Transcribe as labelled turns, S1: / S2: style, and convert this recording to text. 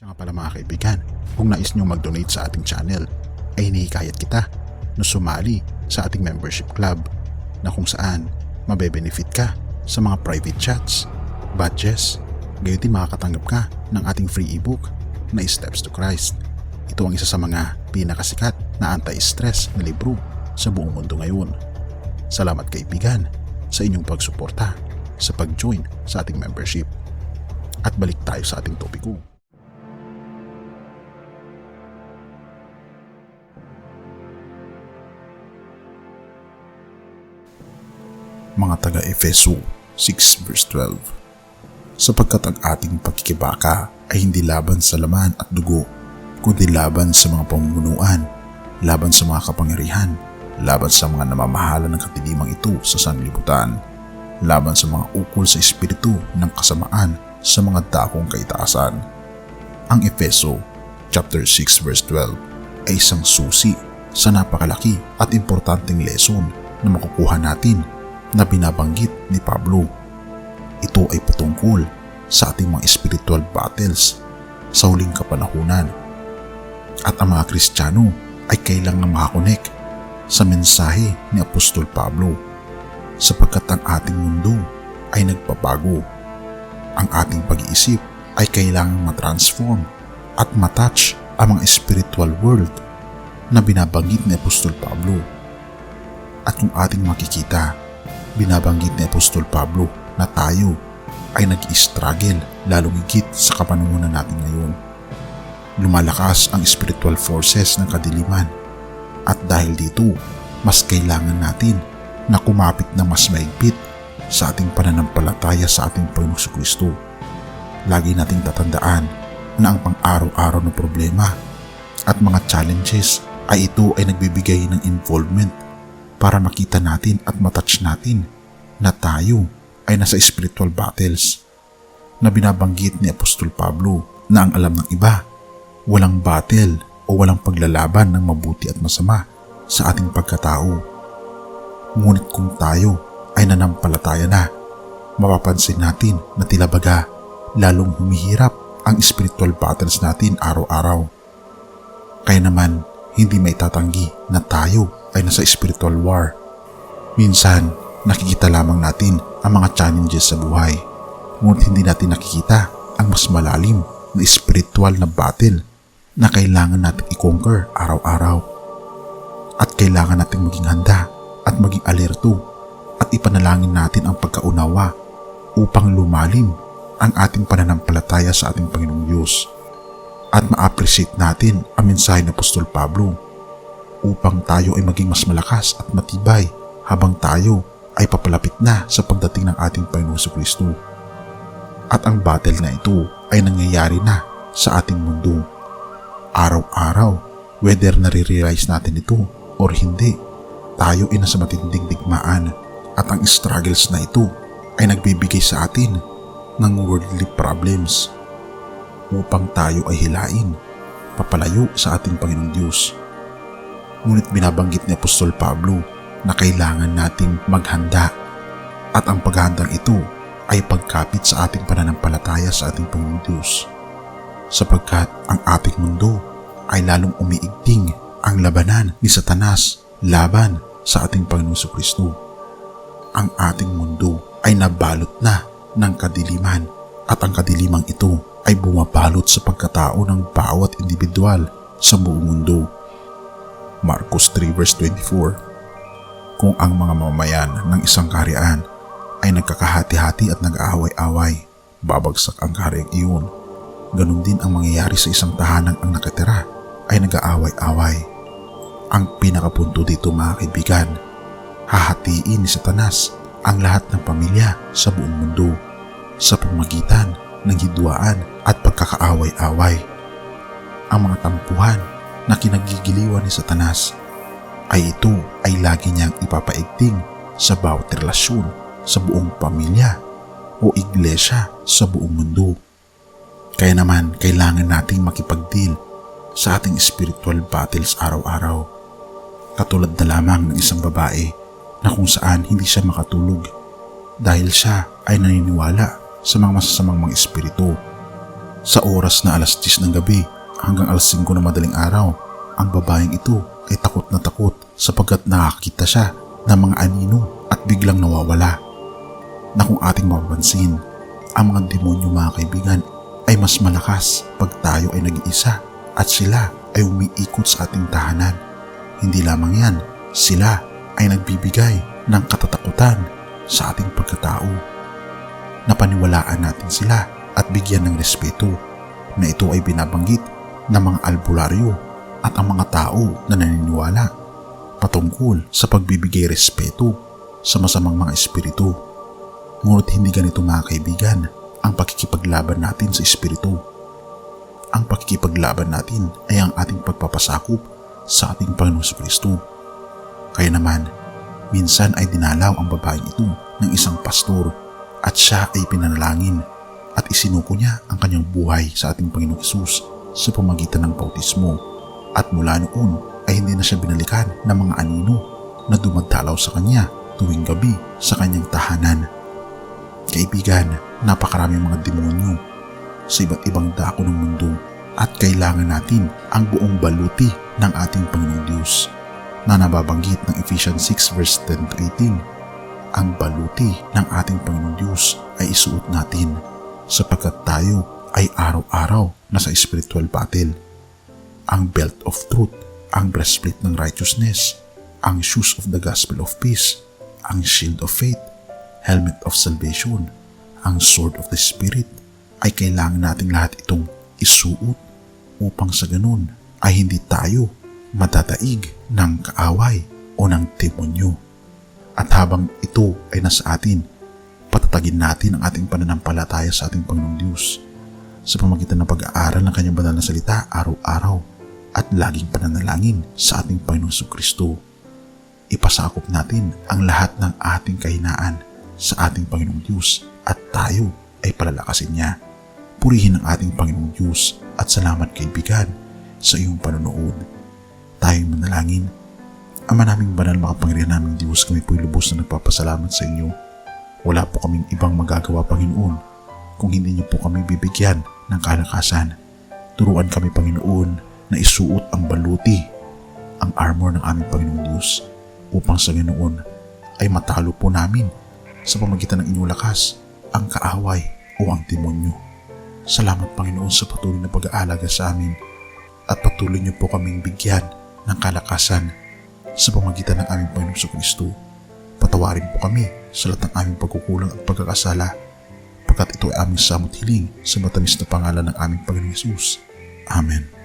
S1: Kaya nga pala mga kaibigan, kung nais nyo mag-donate sa ating channel, ay hinihikayat kita na sumali sa ating membership club na kung saan mabe-benefit ka sa mga private chats, badges, gayon din makakatanggap ka ng ating free ebook na Steps to Christ. Ito ang isa sa mga pinakasikat na anti-stress na libro sa buong mundo ngayon. Salamat kaibigan sa inyong pagsuporta sa pag-join sa ating membership. At balik tayo sa ating topiko. Mga taga-Efeso 6 verse 12. Sapagkat ang ating pagkikibaka ay hindi laban sa laman at dugo, kundi laban sa mga pamumunuan, laban sa mga kapangyarihan, laban sa mga namamahala ng katilimang ito sa sanlibutan, laban sa mga ukol sa espiritu ng kasamaan sa mga dakong kaitaasan. Ang Efeso chapter 6 verse 12 ay isang susi sa napakalaki at importanteng lesson na makukuha natin na binabanggit ni Pablo. Ito ay patungkol sa ating mga spiritual battles sa huling kapanahunan. At ang mga Kristiyano ay kailangang makakonek sa mensahe ni Apostol Pablo sapagkat ang ating mundo ay nagbabago. Ang ating pag-iisip ay kailangang matransform at matouch ang mga spiritual world na binabanggit ni Apostol Pablo. At kung ating makikita, binabanggit ni Apostol Pablo na tayo ay nag-i-struggle lalong higit sa kapanahunan natin ngayon. Lumalakas ang spiritual forces ng kadiliman at dahil dito, mas kailangan natin na kumapit na mas maigpit sa ating pananampalataya sa ating Panginoong Jesucristo. Lagi nating tatandaan na ang pang-araw-araw na problema at mga challenges ay ito ay nagbibigay ng involvement para makita natin at matouch natin na tayo ay nasa spiritual battles na binabanggit ni Apostol Pablo na ang alam ng iba, walang battle o walang paglalaban ng mabuti at masama sa ating pagkatao. Ngunit kung tayo ay nanampalataya na, mapapansin natin na tila baga lalong humihirap ang spiritual battles natin araw-araw. Kaya naman hindi maitatanggi na tayo ay nasa spiritual war. Minsan, nakikita lamang natin ang mga challenges sa buhay, ngunit hindi natin nakikita ang mas malalim na spiritual na battle na kailangan natin i-conquer araw-araw. At kailangan natin maging handa at maging alerto at ipanalangin natin ang pagkaunawa upang lumalim ang ating pananampalataya sa ating Panginoong Diyos at ma-appreciate natin ang mensahe ni Apostol Pablo upang tayo ay maging mas malakas at matibay habang tayo ay papalapit na sa pagdating ng ating Panginoong Jesucristo. At ang battle na ito ay nangyayari na sa ating mundo. Araw-araw, whether nare-realize natin ito or hindi, tayo ay nasa matinding digmaan at ang struggles na ito ay nagbibigay sa atin ng worldly problems upang tayo ay hilain, papalayo sa ating Panginoong Diyos. Ngunit binabanggit ni Apostol Pablo na kailangan nating maghanda at ang paghandang ito ay pagkapit sa ating pananampalataya sa ating Panginoong Diyos sapagkat ang ating mundo ay lalong umiigting ang labanan ni Satanas laban sa ating Panginoong Jesucristo. Ang ating mundo ay nabalot na ng kadiliman at ang kadilimang ito ay bumabalot sa pagkatao ng bawat individual sa buong mundo. Marcos 3 verse 24. Kung ang mga mamamayan ng isang kaharian ay nagkakahati-hati at nag-aaway-away, babagsak ang kahariang iyon. Ganon din ang mangyayari sa isang tahanang ang nakatira ay nag-aaway-away. Ang pinakapunto dito mga kaibigan, hahatiin ni Satanas ang lahat ng pamilya sa buong mundo sa pamagitan ng hidwaan at pagkakaaway-away. Ang mga tampuhan na kinagigiliwan ni Satanas ay ito ay lagi niyang ipapaigting sa bawat relasyon sa buong pamilya o iglesia sa buong mundo. Kaya naman kailangan nating makipag-deal sa ating spiritual battles araw-araw. Katulad na lamang ng isang babae na kung saan hindi siya makatulog dahil siya ay naniniwala sa mga masasamang mga espiritu. Sa oras na alas 10 ng gabi hanggang alas 5 ng madaling araw, ang babaeng ito ay takot na takot sapagkat nakakita siya ng mga anino at biglang nawawala. Na kung ating mapapansin, ang mga demonyo mga kaibigan ay mas malakas pag tayo ay nag-iisa at sila ay umiikot sa ating tahanan. Hindi lamang yan, sila ay nagbibigay ng katatakutan sa ating pagkatao. Napaniwalaan natin sila at bigyan ng respeto na ito ay binabanggit ng mga albularyo at ang mga tao na naniniwala patungkol sa pagbibigay respeto sa masamang mga espiritu. Ngunit hindi ganito mga kaibigan ang pakikipaglaban natin sa espiritu. Ang pakikipaglaban natin ay ang ating pagpapasakop sa ating Panginoong Kristo. Kaya naman, minsan ay dinalaw ang babaeng ito ng isang pastor at siya ay pinanalangin at isinuko niya ang kanyang buhay sa ating Panginoong Hesus sa pamagitan ng bautismo. At mula noon ay hindi na siya binalikan ng mga anino na dumadalaw sa kanya tuwing gabi sa kanyang tahanan. Kaibigan, napakaraming mga demonyo sa iba't ibang dako ng mundo at kailangan natin ang buong baluti ng ating Panginoong Diyos na nababanggit ng Ephesians 6 verse 10 to 18. Ang baluti ng ating Panginoong Diyos ay isuot natin sapagkat tayo ay araw-araw na sa spiritual battle. Ang belt of truth, ang breastplate ng righteousness, ang shoes of the gospel of peace, ang shield of faith, helmet of salvation, ang sword of the spirit, ay kailangan nating lahat itong isuot upang sa ganun ay hindi tayo madadaig ng kaaway o ng demonyo. At habang ito ay nasa atin, patatagin natin ang ating pananampalataya sa ating Panginoong Diyos sa pamagitan ng pag-aaral ng kanyang banal na salita araw-araw at laging pananalangin sa ating Panginoong Kristo. Ipasakop natin ang lahat ng ating kahinaan sa ating Panginoong Diyos at tayo ay palalakasin niya. Purihin ang ating Panginoong Diyos at salamat kaibigan sa iyong panonood. Tayong manalangin. Ama naming banal, makapangyarihan naming Diyos, kami po'y lubos na nagpapasalamat sa inyo. Wala po kaming ibang magagawa, Panginoon, kung hindi niyo po kami bibigyan ng kalakasan. Turuan kami, Panginoon, na isuot ang baluti, ang armor ng aming Panginoong Diyos, upang sa ganoon ay matalo po namin sa pamagitan ng inyong lakas ang kaaway o ang demonyo. Salamat, Panginoon, sa patuloy na pag-aalaga sa amin at patuloy niyo po kaming bigyan ng kalakasan sa pamagitan ng aming Panginoong Kristo. Patawarin po kami sa lahat ng aming pagkukulang at pagkakasala, pagkat ito ay aming samot hiling sa matamis na pangalan ng aming Panginoong Hesus. Amen.